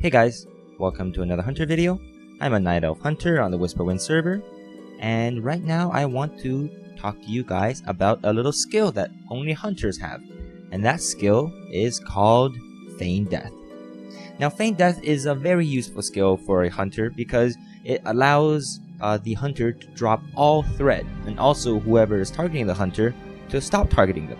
Hey guys, welcome to another Hunter video. I'm a Night Elf Hunter on the Whisperwind server, and right now I want to talk to you guys about a little skill that only hunters have, and that skill is called Feign Death. Now, Feign Death is a very useful skill for a hunter because it allows the hunter to drop all threat, and also whoever is targeting the hunter to stop targeting them.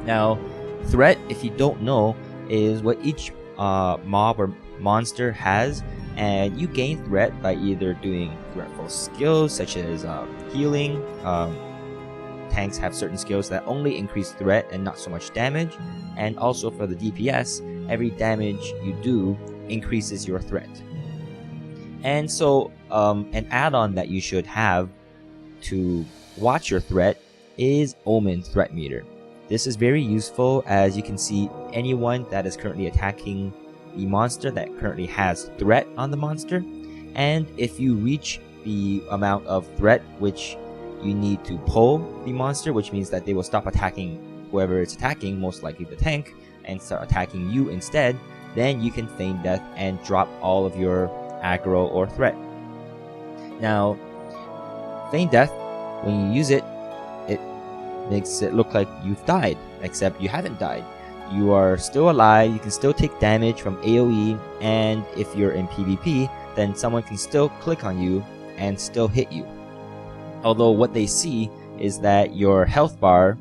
Now, threat, if you don't know, is what each mob or monster has, and you gain threat by either doing threatful skills such as healing. Tanks have certain skills that only increase threat and not so much damage, and also for the DPS, every damage you do increases your threat. And so an add-on that you should have to watch your threat is Omen Threat Meter. This is very useful, as you can see anyone that is currently attacking the monster that currently has threat on the monster, and if you reach the amount of threat which you need to pull the monster, which means that they will stop attacking whoever it's attacking, most likely the tank, and start attacking you instead, then you can Feign Death and drop all of your aggro or threat. Now, Feign Death, when you use it, it makes it look like you've died, except you haven't died. You are still alive, you can still take damage from AoE, and if you're in PvP, then someone can still click on you and still hit you. Although what they see is that your health bar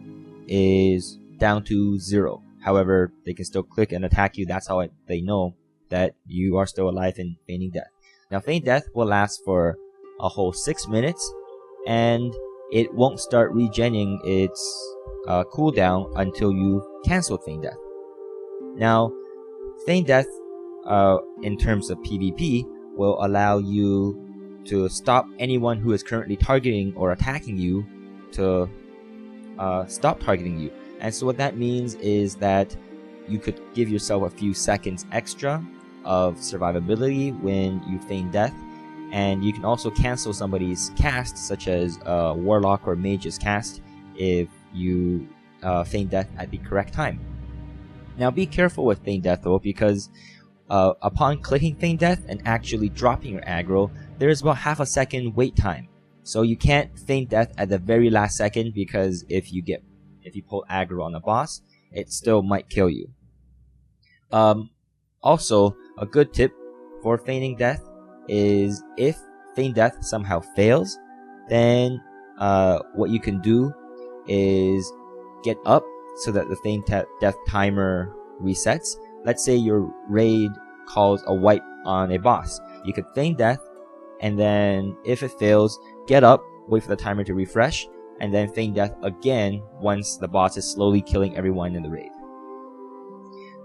is down to 0. However, they can still click and attack you. That's how they know that you are still alive in Feigning Death. Now, Feign Death will last for a whole 6 minutes, and it won't start regenning its cooldown until you cancel Feign Death. Now, Feign Death, in terms of PvP, will allow you to stop anyone who is currently targeting or attacking you to stop targeting you. And so what that means is that you could give yourself a few seconds extra of survivability when you Feign Death, and you can also cancel somebody's cast, such as Warlock or Mage's cast, if you Feign Death at the correct time. Now, be careful with Feign Death though, because upon clicking Feign Death and actually dropping your aggro, there is about half a second wait time. So you can't Feign Death at the very last second, because if you pull aggro on a boss, it still might kill you. Also, a good tip for feigning death is if Feign Death somehow fails, then what you can do is get up so that the Feign Death timer resets. Let's say your raid calls a wipe on a boss. You could Feign Death, and then if it fails, get up, wait for the timer to refresh, and then Feign Death again once the boss is slowly killing everyone in the raid.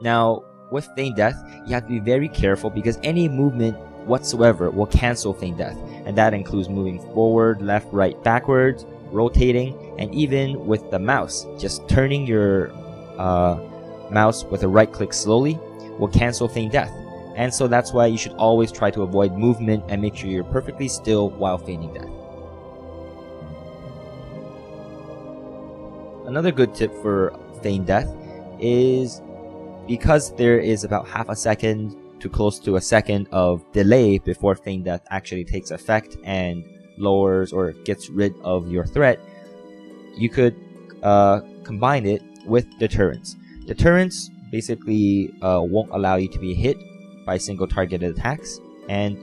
Now, with Feign Death, you have to be very careful, because any movement whatsoever will cancel Feign Death, and that includes moving forward, left, right, backwards, rotating, and even with the mouse, just turning your mouse with a right click slowly will cancel Feign Death. And so that's why you should always try to avoid movement and make sure you're perfectly still while feigning death. Another good tip for Feign Death is, because there is about half a second to close to a second of delay before Feign Death actually takes effect and lowers or gets rid of your threat, you could combine it with Deterrence. Deterrence basically won't allow you to be hit by single targeted attacks, and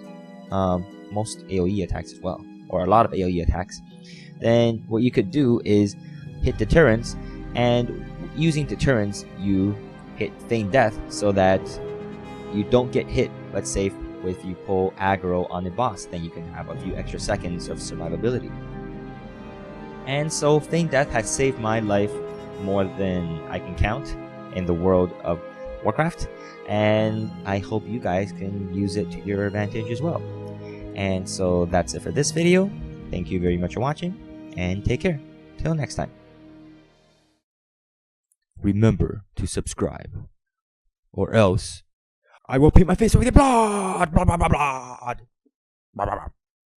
most AoE attacks as well, or a lot of AoE attacks. Then what you could do is hit Deterrence, and using Deterrence you hit Feign Death so that you don't get hit. Let's say if you pull aggro on a boss, then you can have a few extra seconds of survivability. And so Feign Death has saved my life more than I can count in the world of Warcraft, and I hope you guys can use it to your advantage as well. And so that's it for this video. Thank you very much for watching, and take care. Till next time. Remember to subscribe, or else I will paint my face with blood. Blah, blah, blah, blah. Blah, blah, blah.